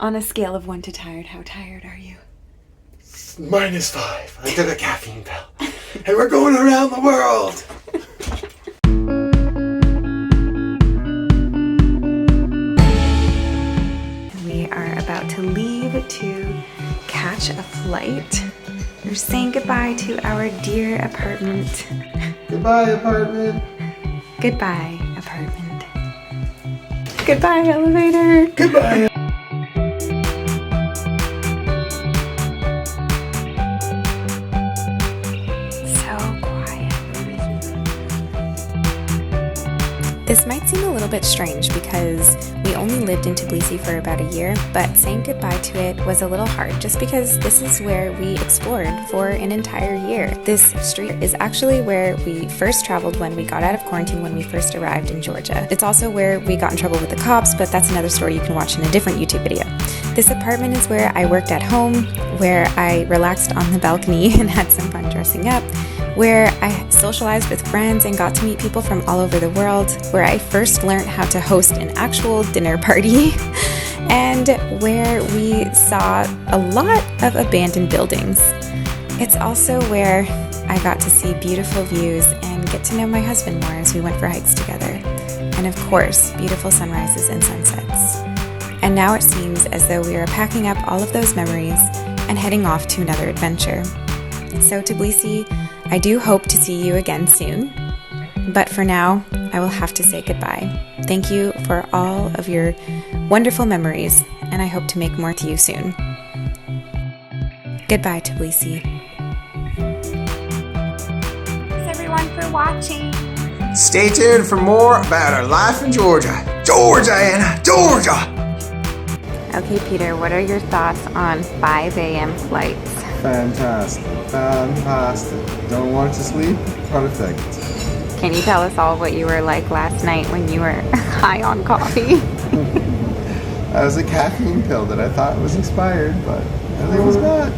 On a scale of 1 to tired, how tired are you? -5. I took a caffeine pill. And we're going around the world! We are about to leave to catch a flight. We're saying goodbye to our dear apartment. Goodbye, apartment. Goodbye, apartment. Goodbye, elevator. Goodbye. This might seem a little bit strange because we only lived in Tbilisi for about a year, but saying goodbye to it was a little hard just because this is where we explored for an entire year. This street is actually where we first traveled when we got out of quarantine when we first arrived in Georgia. It's also where we got in trouble with the cops, but that's another story you can watch in a different YouTube video. This apartment is where I worked at home, where I relaxed on the balcony and had some fun dressing up, where I socialized with friends and got to meet people from all over the world, where I first learned how to host an actual dinner party, and where we saw a lot of abandoned buildings. It's also where I got to see beautiful views and get to know my husband more as we went for hikes together. And of course, beautiful sunrises and sunsets. And now it seems as though we are packing up all of those memories and heading off to another adventure. So Tbilisi, I do hope to see you again soon, but for now, I will have to say goodbye. Thank you for all of your wonderful memories, and I hope to make more to you soon. Goodbye, Tbilisi. Thanks everyone for watching. Stay tuned for more about our life in Georgia. Georgia, Anna, Georgia! Okay, Peter, what are your thoughts on 5 a.m. flights? Fantastic. Don't want to sleep? Perfect. Can you tell us all what you were like last night when you were high on coffee? That was a caffeine pill that I thought was expired, but I think it was not.